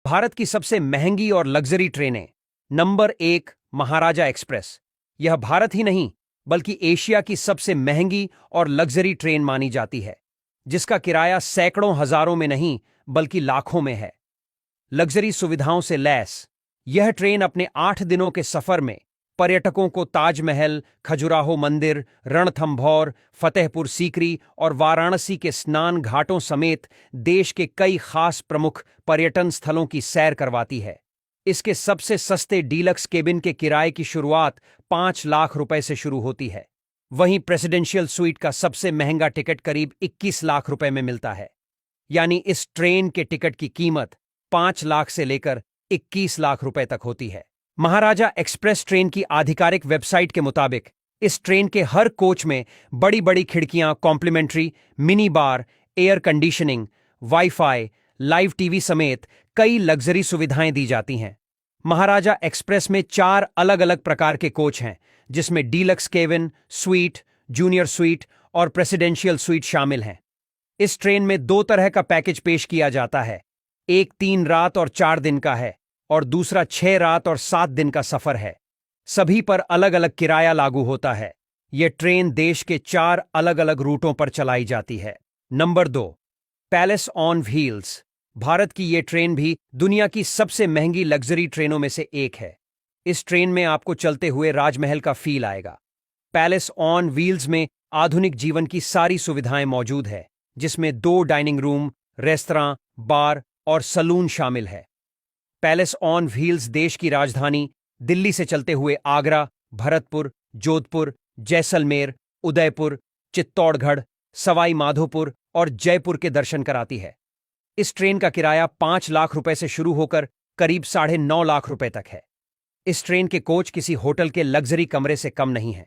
भारत की सबसे महंगी और लग्जरी ट्रेनें। नंबर 1, महाराजा एक्सप्रेस। यह भारत ही नहीं बल्कि एशिया की सबसे महंगी और लग्जरी ट्रेन मानी जाती है, जिसका किराया सैकड़ों हजारों में नहीं बल्कि लाखों में है। लग्जरी सुविधाओं से लैस यह ट्रेन अपने 8 दिनों के सफर में पर्यटकों को ताजमहल, खजुराहो मंदिर, रणथंभौर, फतेहपुर सीकरी और वाराणसी के स्नान घाटों समेत देश के कई खास प्रमुख पर्यटन स्थलों की सैर करवाती है। इसके सबसे सस्ते डीलक्स केबिन के किराए की शुरुआत 5 लाख रुपए से शुरू होती है। वहीं प्रेसिडेंशियल स्वीट का सबसे महंगा टिकट करीब 21 लाख रुपए में मिलता है। यानी इस ट्रेन के टिकट की कीमत 5 लाख से लेकर 21 लाख रुपए तक होती है। महाराजा एक्सप्रेस ट्रेन की आधिकारिक वेबसाइट के मुताबिक इस ट्रेन के हर कोच में बड़ी बड़ी खिड़कियां, complimentary mini bar, air conditioning, wifi, live TV समेत कई लग्जरी सुविधाएं दी जाती हैं। महाराजा एक्सप्रेस में 4 अलग अलग प्रकार के कोच हैं, जिसमें deluxe cabin, sweet, junior sweet और प्रेसिडेंशियल स्वीट शामिल हैं। इस ट्रेन में 2 तरह का पैकेज पेश किया जाता है। एक 3 रात और 4 दिन का है और दूसरा 6 रात और 7 दिन का सफर है। सभी पर अलग अलग किराया लागू होता है। यह ट्रेन देश के 4 अलग अलग रूटों पर चलाई जाती है। Number 2, palace on wheels. Bharat की यह ट्रेन भी दुनिया की सबसे महंगी लग्जरी ट्रेनों में से एक है। इस ट्रेन में आपको चलते हुए राजमहल का फील आएगा। पैलेस ऑन व्हील्स में आधुनिक जीवन की सारी सुविधाएं मौजूद है, जिसमें 2 डाइनिंग रूम, रेस्तरां, बार और सलून शामिल है। पैलेस ऑन व्हील्स देश की राजधानी दिल्ली से चलते हुए आगरा, भरतपुर, जोधपुर, जैसलमेर, उदयपुर, चित्तौड़गढ़, सवाई माधोपुर और जयपुर के दर्शन कराती है। इस ट्रेन का किराया 5 लाख रुपए से शुरू होकर करीब 9.5 लाख रुपए तक है। इस ट्रेन के कोच किसी होटल के लग्जरी कमरे से कम नहीं हैं।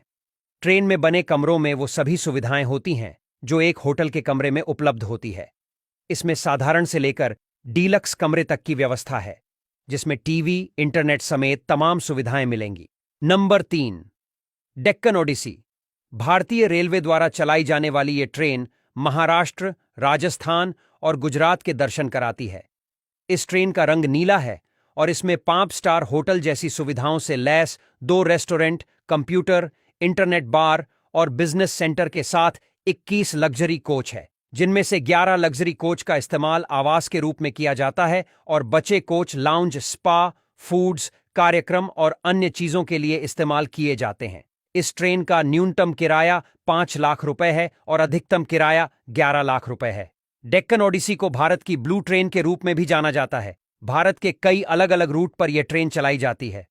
ट्रेन में बने कमरों में वो सभी सुविधाएं होती हैं जो एक होटल के कमरे में उपलब्ध होती है। इसमें साधारण से लेकर डीलक्स कमरे तक की व्यवस्था है, जिसमें टीवी, इंटरनेट समेत तमाम सुविधाएं मिलेंगी। नंबर 3, डेक्कन ओडिसी। भारतीय रेलवे द्वारा चलाई जाने वाली ये ट्रेन महाराष्ट्र, राजस्थान और गुजरात के दर्शन कराती है। इस ट्रेन का रंग नीला है और इसमें 5 स्टार होटल जैसी सुविधाओं से लैस 2 रेस्टोरेंट, कंप्यूटर, इंटरनेट बार और बिजनेस सेंटर के साथ 21 लग्जरी कोच है, जिनमें से 11 लग्जरी कोच का इस्तेमाल आवास के रूप में किया जाता है और बचे कोच लाउंज, स्पा, फूड्स, कार्यक्रम और अन्य चीजों के लिए इस्तेमाल किए जाते हैं। इस ट्रेन का न्यूनतम किराया 5 लाख रुपए है और अधिकतम किराया 11 लाख रुपए है। डेक्कन ओडिसी को भारत की ब्लू ट्रेन के रूप में भी जाना जाता है। भारत के कई अलग अलग रूट पर यह ट्रेन चलाई जाती है।